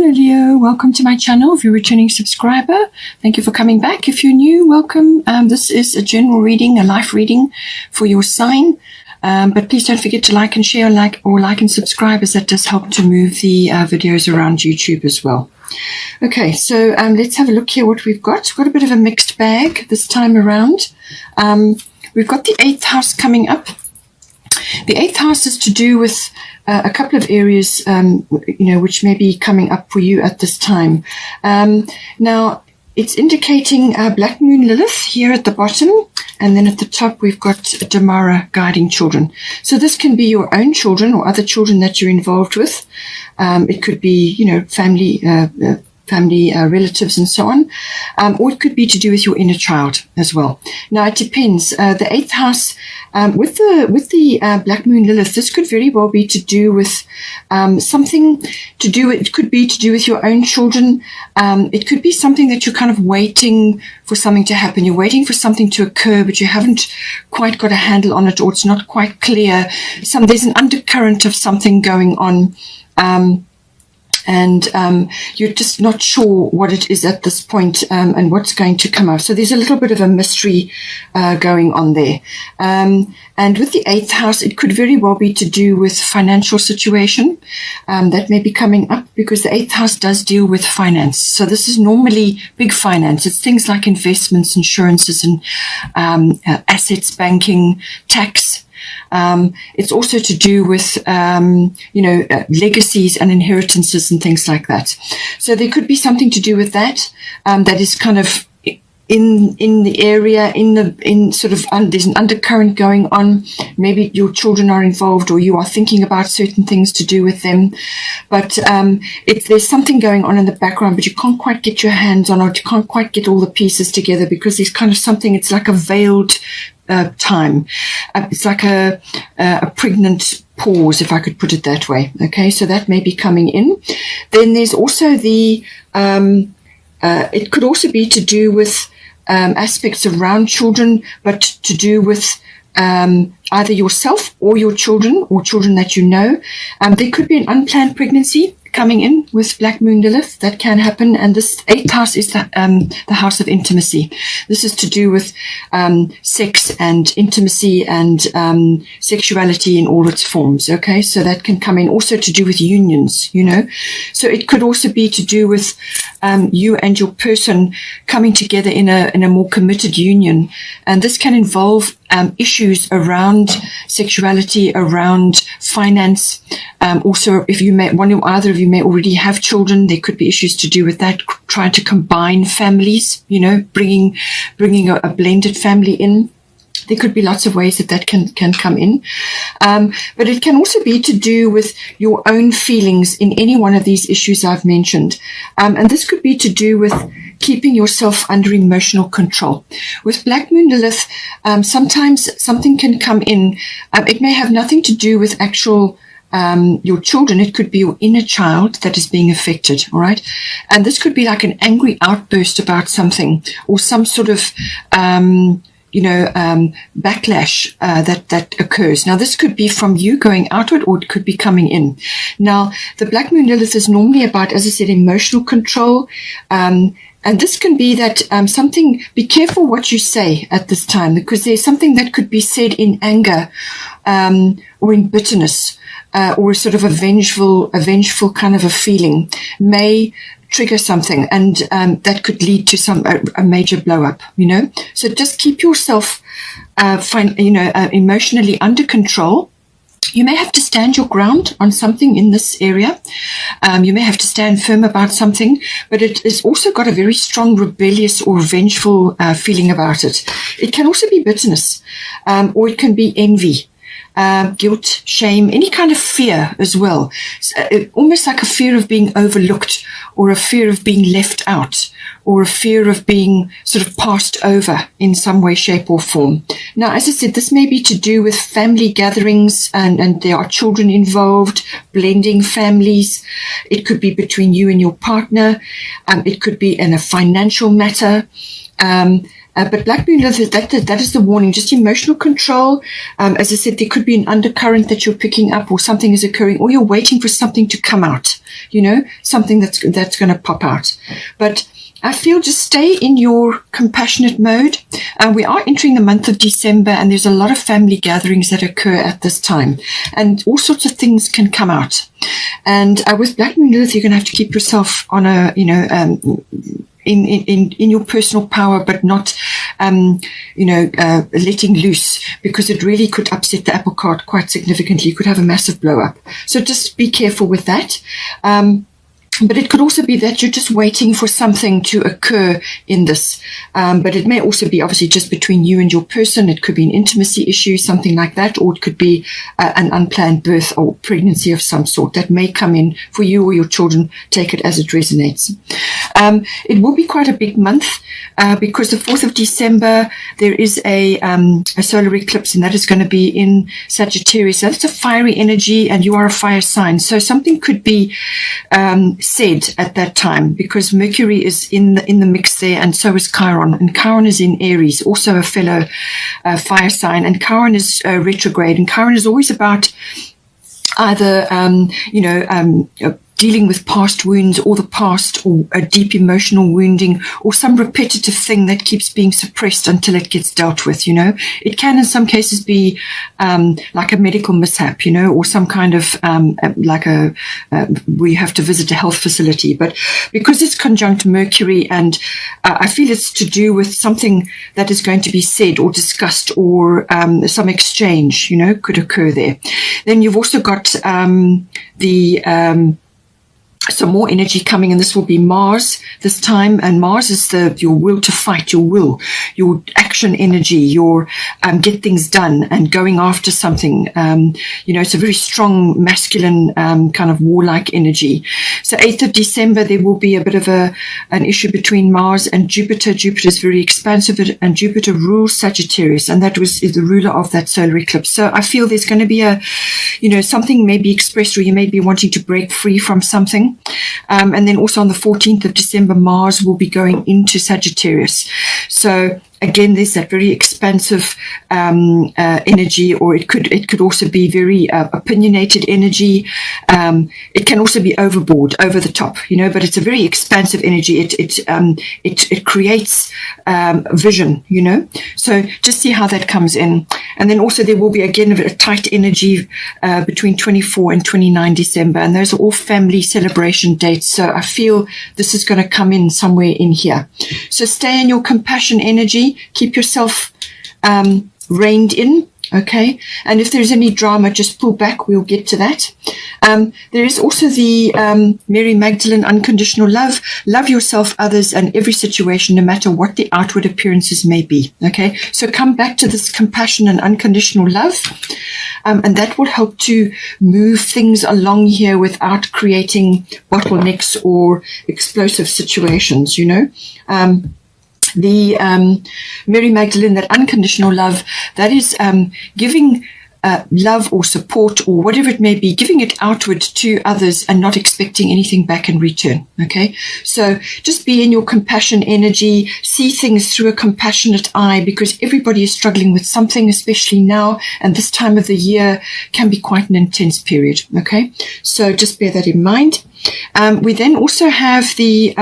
Hello Leo, welcome to my channel. If you're a returning subscriber, thank you for coming back. If you're new, welcome. This is a general reading, a life reading for your sign. But please don't forget to like and share, like and subscribe, as that does help to move the videos around YouTube as well. Okay, so let's have a look here what we've got. We've got a bit of a mixed bag this time around. We've got the 8th house coming up. The 8th house is to do with a couple of areas, which may be coming up for you at this time. Now, it's indicating Black Moon Lilith here at the bottom, and then at the top we've got Damara guiding children. So this can be your own children or other children that you're involved with. It could be, family, relatives and so on, or it could be to do with your inner child as well. Now it depends. The 8th house with the Black Moon Lilith, this could very well be to do with something to do. It could be to do with your own children. It could be something that you're kind of waiting for something to happen. You're waiting for something to occur, but you haven't quite got a handle on it, or it's not quite clear. There's an undercurrent of something going on. And you're just not sure what it is at this point, and what's going to come up. So there's a little bit of a mystery going on there. And with the 8th house, it could very well be to do with financial situation that may be coming up, because the 8th house does deal with finance. So this is normally big finance. It's things like investments, insurances, and assets, banking, tax. It's also to do with, legacies and inheritances and things like that. So there could be something to do with that, that is kind of in the area, there's an undercurrent going on. Maybe your children are involved, or you are thinking about certain things to do with them. But there's something going on in the background, but you can't quite get your hands on it. You can't quite get all the pieces together, because there's kind of something, it's like a veiled time. It's like a pregnant pause, if I could put it that way. Okay, so that may be coming in. Then there's also the, it could also be to do with aspects around children, but to do with either yourself or your children, or children that you know. There could be an unplanned pregnancy coming in with Black Moon Lilith. That can happen. And this 8th house is the house of intimacy. This is to do with sex and intimacy and sexuality in all its forms. Okay, so that can come in. Also to do with unions, So it could also be to do with you and your person coming together in a more committed union. And this can involve issues around sexuality, around finance. Also, if either of you may already have children, there could be issues to do with that, trying to combine families, bringing a blended family in. There could be lots of ways that can come in. But it can also be to do with your own feelings in any one of these issues I've mentioned. And this could be to do with keeping yourself under emotional control. With Black Moon Lilith, sometimes something can come in. It may have nothing to do with actual your children. It could be your inner child that is being affected. All right. And this could be like an angry outburst about something, or some sort of backlash that occurs. Now, this could be from you going outward, or it could be coming in. Now, the Black Moon Lilith is normally about, as I said, emotional control. And this can be that be careful what you say at this time, because there's something that could be said in anger or in bitterness, or sort of a vengeful kind of a feeling may trigger something, and that could lead to a major blow up, So just keep yourself, emotionally under control. You may have to stand your ground on something in this area. You may have to stand firm about something, but it has also got a very strong rebellious or vengeful feeling about it. It can also be bitterness, or it can be envy. Guilt, shame, any kind of fear as well. Almost like a fear of being overlooked, or a fear of being left out, or a fear of being sort of passed over in some way, shape or form. Now, as I said, this may be to do with family gatherings, and there are children involved, blending families. It could be between you and your partner. It could be in a financial matter. But Black Moon Lilith, that is the warning, just emotional control. As I said, there could be an undercurrent that you're picking up, or something is occurring, or you're waiting for something to come out, something that's going to pop out. But I feel just stay in your compassionate mode. We are entering the month of December, and there's a lot of family gatherings that occur at this time, and all sorts of things can come out. And with Black Moon Lilith, you're going to have to keep yourself on a, in your personal power, but not, letting loose, because it really could upset the apple cart quite significantly. You could have a massive blow up. So just be careful with that. But it could also be that you're just waiting for something to occur in this. But it may also be obviously just between you and your person. It could be an intimacy issue, something like that, or it could be an unplanned birth or pregnancy of some sort that may come in for you or your children. Take it as it resonates. It will be quite a big month because the 4th of December, there is a solar eclipse, and that is going to be in Sagittarius. That's a fiery energy, and you are a fire sign. So something could be said at that time, because Mercury is in the mix there, and so is Chiron, and Chiron is in Aries, also a fellow fire sign, and Chiron is retrograde, and Chiron is always about either dealing with past wounds, or the past, or a deep emotional wounding, or some repetitive thing that keeps being suppressed until it gets dealt with. It can in some cases be like a medical mishap, or some kind of where you have to visit a health facility. But because it's conjunct Mercury, and I feel it's to do with something that is going to be said or discussed, or some exchange could occur there. Then you've also got some more energy coming, and this will be Mars this time. And Mars is your will to fight, your action energy, your get things done and going after something. It's a very strong masculine kind of warlike energy. So 8th of December, there will be a bit of an issue between Mars and Jupiter. Jupiter is very expansive, and Jupiter rules Sagittarius, and that is the ruler of that solar eclipse. So I feel there's going to be something may be expressed, or you may be wanting to break free from something. And then also on the 14th of December, Mars will be going into Sagittarius. So again, there's that very expansive energy, or it could also be very opinionated energy. It can also be overboard, over the top, but it's a very expansive energy. It creates vision, So just see how that comes in. And then also there will be again a tight energy between 24 and 29 December, and those are all family celebration dates. So I feel this is going to come in somewhere in here. So stay in your compassion energy. Keep yourself reined in, okay? And if there's any drama, just pull back. We'll get to that. There is also the Mary Magdalene unconditional love. Love yourself, others, and every situation, no matter what the outward appearances may be, okay? So come back to this compassion and unconditional love, and that will help to move things along here without creating bottlenecks or explosive situations, The Mary Magdalene, that unconditional love, that is giving love or support or whatever it may be, giving it outward to others and not expecting anything back in return. Okay, so just be in your compassion energy, see things through a compassionate eye, because everybody is struggling with something, especially now, and this time of the year can be quite an intense period. Okay, so just bear that in mind. We then also have the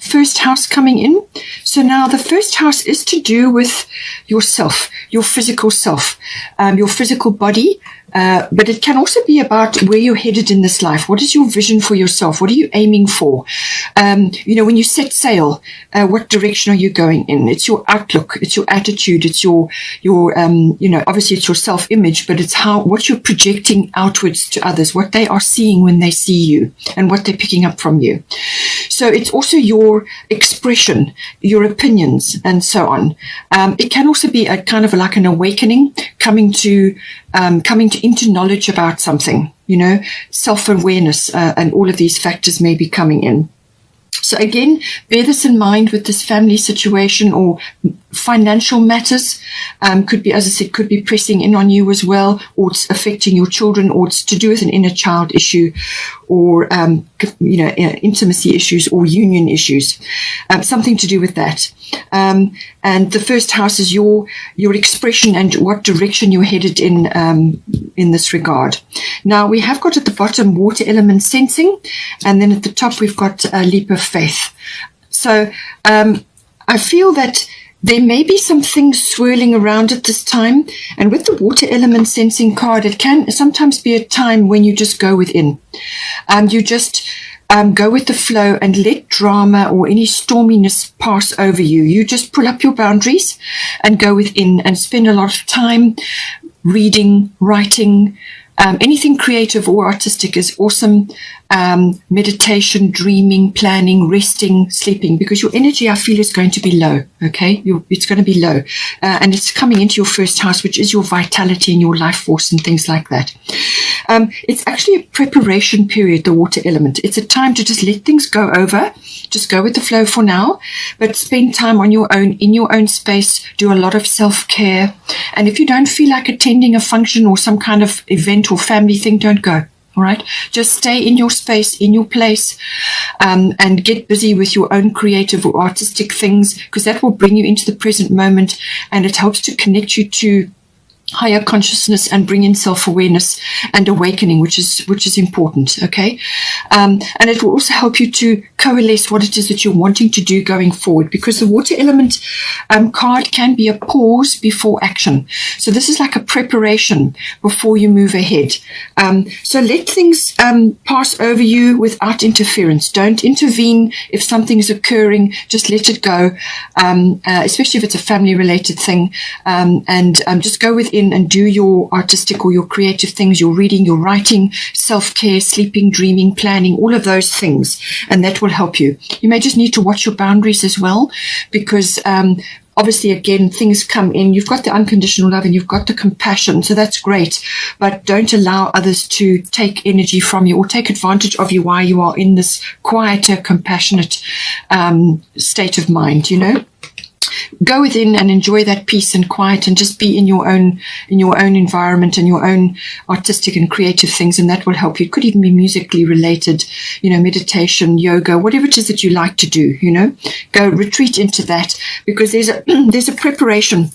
first house coming in. So now the first house is to do with yourself, your physical self, your physical body, but it can also be about where you're headed in this life. What is your vision for yourself? What are you aiming for? When you set sail, what direction are you going in? It's your outlook, it's your attitude, it's your obviously it's your self-image, but it's what you're projecting outwards to others, what they are seeing when they see you and what they're picking up from you. So it's also your expression, your opinions, and so on. It can also be a kind of like an awakening, coming into knowledge about something, self-awareness, and all of these factors may be coming in. So again, bear this in mind with this family situation or financial matters. Could be, as I said, could be pressing in on you as well, or it's affecting your children, or it's to do with an inner child issue, or intimacy issues or union issues. Something to do with that. And the first house is your expression and what direction you're headed in this regard. Now we have got at the bottom water element sensing, and then at the top we've got a leap of faith. So I feel that there may be some things swirling around at this time, and with the water element sensing card, it can sometimes be a time when you just go within. You just go with the flow and let drama or any storminess pass over you. You just pull up your boundaries and go within and spend a lot of time reading, writing. Anything creative or artistic is awesome. Meditation, dreaming, planning, resting, sleeping, because your energy, I feel, is going to be low. Okay, it's going to be low, and it's coming into your first house, which is your vitality and your life force and things like that. It's actually a preparation period, the water element. It's a time to just let things go over, just go with the flow for now, but spend time on your own, in your own space, do a lot of self-care. And if you don't feel like attending a function or some kind of event or family thing, don't go. All right, just stay in your space, in your place, and get busy with your own creative or artistic things, because that will bring you into the present moment, and it helps to connect you to higher consciousness and bring in self-awareness and awakening, which is important. Okay, and it will also help you to coalesce what it is that you're wanting to do going forward, because the water element card can be a pause before action. So this is like a preparation before you move ahead. So let things pass over you without interference. Don't intervene if something is occurring. Just let it go, especially if it's a family-related thing, and just go within and do your artistic or your creative things, your reading, your writing, self-care, sleeping, dreaming, planning, all of those things, and that will help you. You may just need to watch your boundaries as well, because obviously, again, things come in. You've got the unconditional love and you've got the compassion, so that's great, but don't allow others to take energy from you or take advantage of you while you are in this quieter, compassionate state of mind, Go within and enjoy that peace and quiet, and just be in your own environment and your own artistic and creative things, and that will help you. It could even be musically related, meditation, yoga, whatever it is that you like to do. Go retreat into that, because there's a preparation.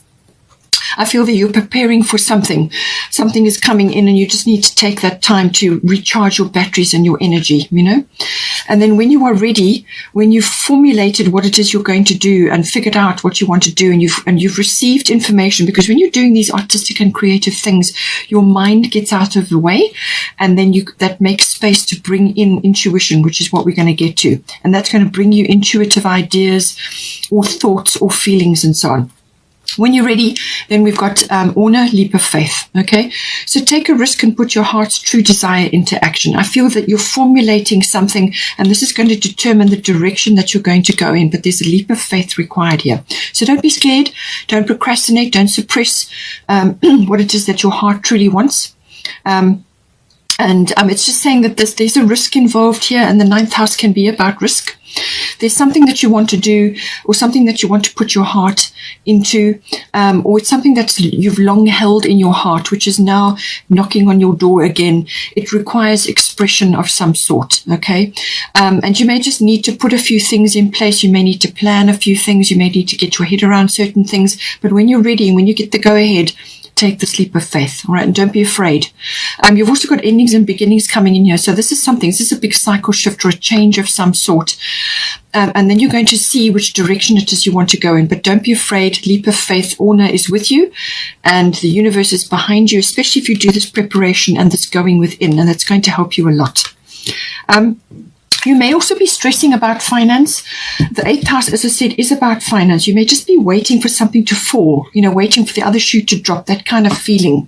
I feel that you're preparing for something. Something is coming in, and you just need to take that time to recharge your batteries and your energy, And then when you are ready, when you've formulated what it is you're going to do and figured out what you want to do, and you've received information, because when you're doing these artistic and creative things, your mind gets out of the way, and then that makes space to bring in intuition, which is what we're going to get to. And that's going to bring you intuitive ideas or thoughts or feelings and so on. When you're ready, then we've got Orna, leap of faith. Okay, so take a risk and put your heart's true desire into action. I feel that you're formulating something, and this is going to determine the direction that you're going to go in, but there's a leap of faith required here. So don't be scared, don't procrastinate, don't suppress what it is that your heart truly wants. It's just saying that there's a risk involved here, and the 9th house can be about risk. There's something that you want to do, or something that you want to put your heart into, or it's something that you've long held in your heart, which is now knocking on your door again. It requires expression of some sort, okay? And you may just need to put a few things in place. You may need to plan a few things. You may need to get your head around certain things. But when you're ready, and when you get the go-ahead, take this leap of faith, all right? And don't be afraid. You've also got endings and beginnings coming in here. So this is a big cycle shift or a change of some sort. And then you're going to see which direction it is you want to go in. But don't be afraid. Leap of faith, Orna is with you, and the universe is behind you, especially if you do this preparation and this going within, and that's going to help you a lot. You may also be stressing about finance. The 8th house, as I said, is about finance. You may just be waiting for something to fall, waiting for the other shoe to drop. That kind of feeling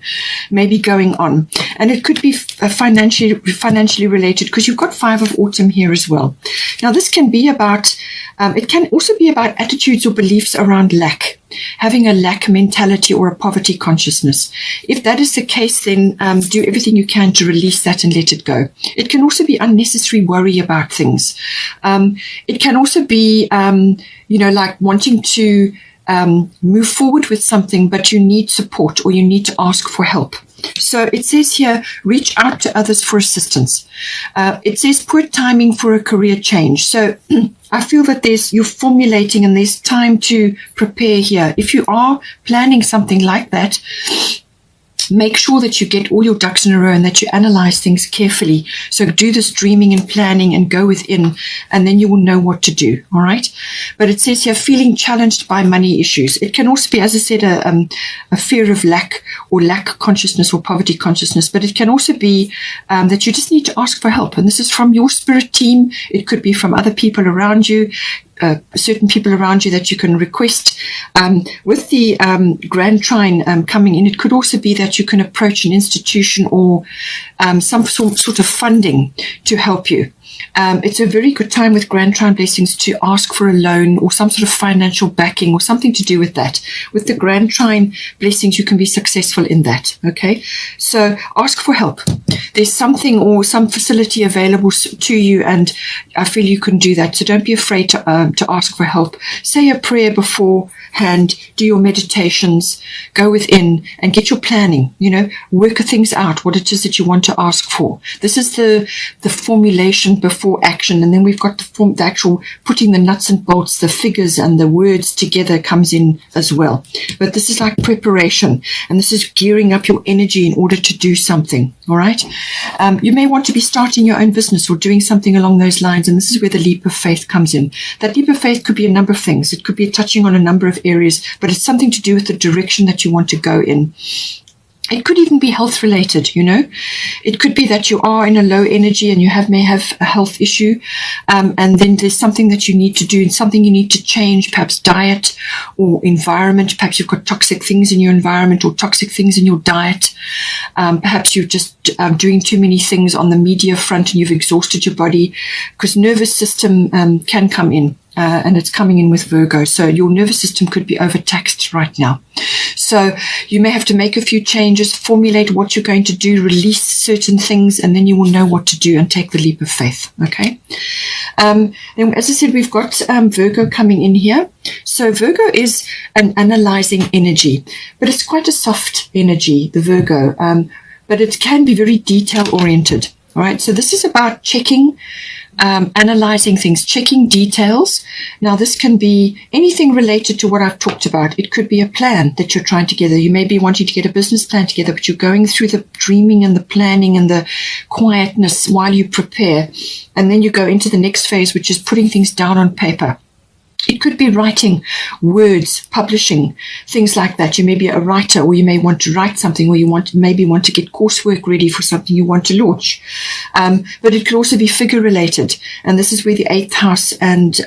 may be going on. And it could be financially related, because you've got 5 of autumn here as well. Now, this can be about, it can also be about attitudes or beliefs around lack, having a lack mentality or a poverty consciousness. If that is the case, then do everything you can to release that and let it go. It can also be unnecessary worry about things. It can also be, like wanting to move forward with something, but you need support or you need to ask for help. So it says here, reach out to others for assistance. It says poor timing for a career change. So I feel that you're formulating and there's time to prepare here. If you are planning something like that, make sure that you get all your ducks in a row and that you analyze things carefully. So do this dreaming and planning and go within, and then you will know what to do. All right. But it says here, feeling challenged by money issues. It can also be, as I said, a fear of lack or lack consciousness or poverty consciousness. But it can also be that you just need to ask for help. And this is from your spirit team. It could be from other people around you. Certain people around you that you can request. With the Grand Trine coming in, it could also be that you can approach an institution or some sort of funding to help you. It's a very good time with Grand Trine blessings to ask for a loan or some sort of financial backing or something to do with that. With the Grand Trine blessings, you can be successful in that. Okay, so ask for help. There's something or some facility available to you, and I feel you can do that. So don't be afraid to ask for help. Say a prayer beforehand, do your meditations, go within and get your planning, work things out, what it is that you want to ask for. This is the formulation before action, and then we've got the actual putting the nuts and bolts, the figures and the words together comes in as well. But this is like preparation, and this is gearing up your energy in order to do something. All right. You may want to be starting your own business or doing something along those lines, and this is where the leap of faith comes in. That leap of faith could be a number of things. It could be touching on a number of areas, but it's something to do with the direction that you want to go in. It could even be health related, It could be that you are in a low energy and you may have a health issue. And then there's something that you need to do and something you need to change, perhaps diet or environment. Perhaps you've got toxic things in your environment or toxic things in your diet. Perhaps you're just doing too many things on the media front and you've exhausted your body, because nervous system can come in. And it's coming in with Virgo. So your nervous system could be overtaxed right now. So you may have to make a few changes, formulate what you're going to do, release certain things, and then you will know what to do and take the leap of faith. Okay. Then, as I said, we've got Virgo coming in here. So Virgo is an analyzing energy, but it's quite a soft energy, the Virgo. But it can be very detail oriented. All right. So this is about checking, analyzing things, checking details. Now, this can be anything related to what I've talked about. It could be a plan that you're trying together. You may be wanting to get a business plan together, but you're going through the dreaming and the planning and the quietness while you prepare. And then you go into the next phase, which is putting things down on paper. It could be writing words, publishing, things like that. You may be a writer, or you may want to write something, or you maybe want to get coursework ready for something you want to launch. But it could also be figure related. And this is where the 8th house and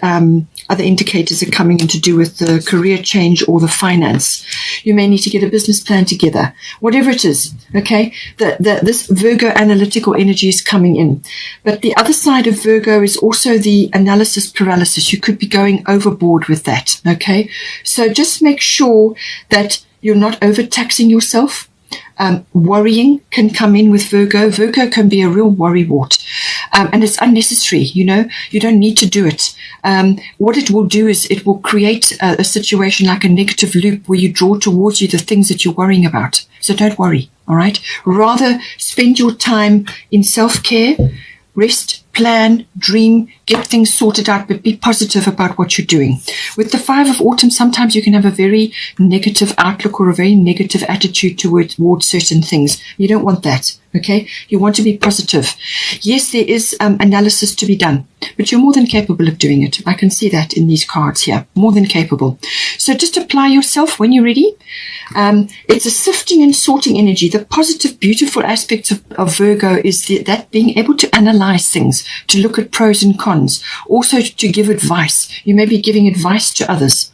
other indicators are coming in to do with the career change or the finance. You may need to get a business plan together, whatever it is. Okay. This Virgo analytical energy is coming in. But the other side of Virgo is also the analysis paralysis. You could be going overboard with that. Okay. So just make sure that you're not overtaxing yourself. Worrying can come in with Virgo. Virgo can be a real worrywart. And it's unnecessary. You don't need to do it. What it will do is it will create a situation like a negative loop where you draw towards you the things that you're worrying about. So don't worry. All right. Rather spend your time in self-care, rest, plan, dream, get things sorted out, but be positive about what you're doing. With the 5 of autumn, sometimes you can have a very negative outlook or a very negative attitude towards certain things. You don't want that. Okay. You want to be positive. Yes, there is analysis to be done, but you're more than capable of doing it. I can see that in these cards here. More than capable. So just apply yourself when you're ready. It's a sifting and sorting energy. The positive, beautiful aspects of Virgo is that being able to analyze things, to look at pros and cons, also to give advice. You may be giving advice to others.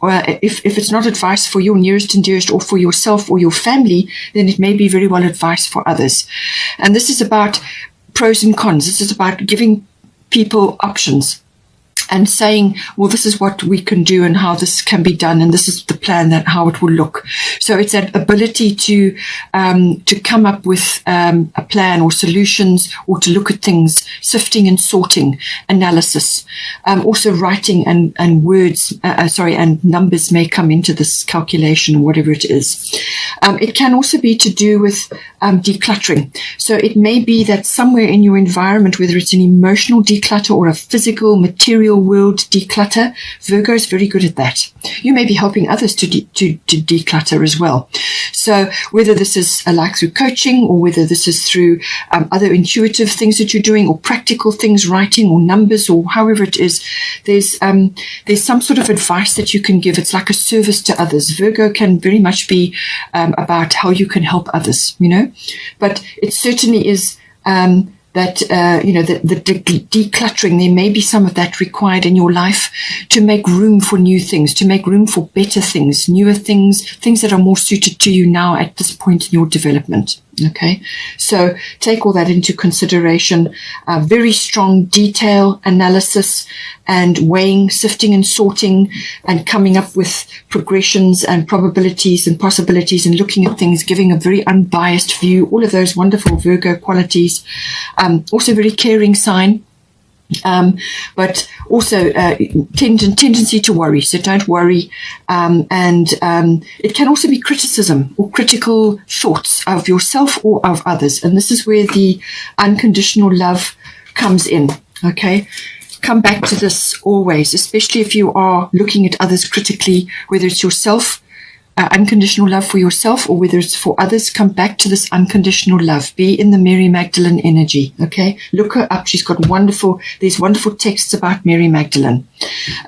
Or if it's not advice for your nearest and dearest or for yourself or your family, then it may be very well advice for others. And this is about pros and cons. This is about giving people options. and saying, well, this is what we can do and how this can be done, and this is the plan, that how it will look. So it's that ability to come up with a plan or solutions, or to look at things, sifting and sorting, analysis. Also writing and words, and numbers may come into this calculation, or whatever it is. It can also be to do with decluttering. So it may be that somewhere in your environment, whether it's an emotional declutter or a physical, material world declutter, Virgo is very good at that. You may be helping others to declutter as well. So whether this is like through coaching, or whether this is through other intuitive things that you're doing, or practical things, writing or numbers, or however it is, there's some sort of advice that you can give. It's like a service to others. Virgo can very much be about how you can help others, but it certainly is that the decluttering, there may be some of that required in your life to make room for new things, to make room for better things, newer things, things that are more suited to you now at this point in your development. Okay, so take all that into consideration. Very strong detail analysis and weighing, sifting and sorting, and coming up with progressions and probabilities and possibilities, and looking at things, giving a very unbiased view. All of those wonderful Virgo qualities. Also very caring sign. But also tendency to worry, so don't worry, and it can also be criticism or critical thoughts of yourself or of others, and this is where the unconditional love comes in. Okay, come back to this always, especially if you are looking at others critically, whether it's yourself, unconditional love for yourself, or whether it's for others. Come back to this unconditional love. Be in the Mary Magdalene energy. Okay, look her up. She's got these wonderful texts about Mary Magdalene.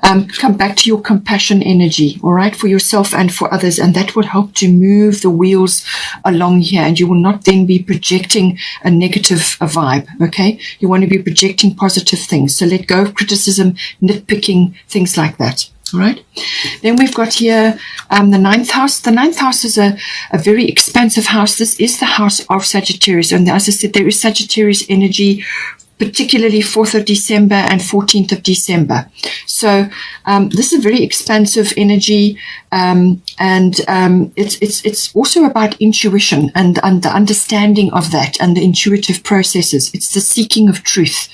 Come back to your compassion energy, all right, for yourself and for others, and that will help to move the wheels along here, and you will not then be projecting a negative vibe. Okay, you want to be projecting positive things. So let go of criticism, nitpicking, things like that. All right. Then we've got here the ninth house. The ninth house is a very expansive house. This is the house of Sagittarius. And as I said, there is Sagittarius energy, particularly 4th of December and 14th of December. So this is a very expansive energy, and it's also about intuition and the understanding of that and the intuitive processes. It's the seeking of truth.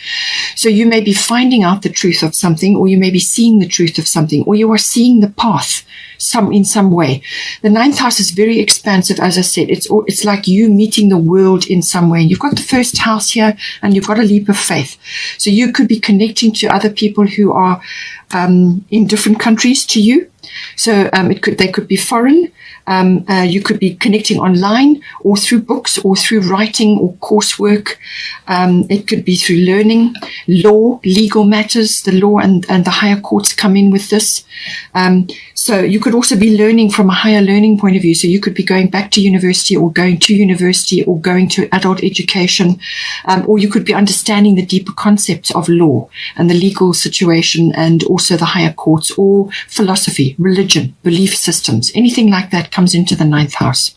So you may be finding out the truth of something, or you may be seeing the truth of something, or you are seeing the path in some way. The ninth house is very expansive, as I said. It's like you meeting the world in some way. You've got the first house here, and you've got a leap of faith. So you could be connecting to other people who are in different countries to you. So they could be foreign. You could be connecting online, or through books, or through writing or coursework. It could be through learning, law, legal matters. The law and the higher courts come in with this. So you could also be learning from a higher learning point of view. So you could be going back to university, or going to university, or going to adult education, or you could be understanding the deeper concepts of law and the legal situation, and also the higher courts, or philosophy, religion, belief systems, anything like that comes into the ninth house.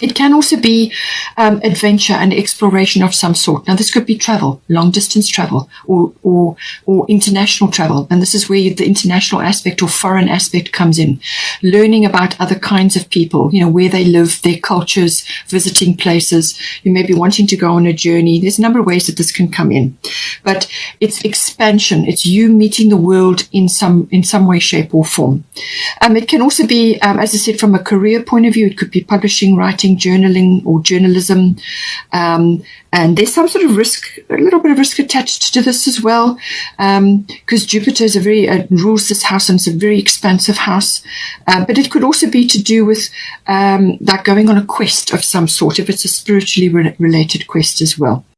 It can also be adventure and exploration of some sort. Now, this could be travel, long distance travel, or international travel. And this is where the international aspect or foreign aspect comes in. Learning about other kinds of people, where they live, their cultures, visiting places. You may be wanting to go on a journey. There's a number of ways that this can come in. But it's expansion. It's you meeting the world in some way, shape, or form. It can also be, as I said, from a career point of view, it could be publishing, writing, journaling, or journalism, and there's some sort of risk, a little bit of risk attached to this as well, because Jupiter is rules this house, and it's a very expansive house. But it could also be to do with like going on a quest of some sort, if it's a spiritually related quest as well.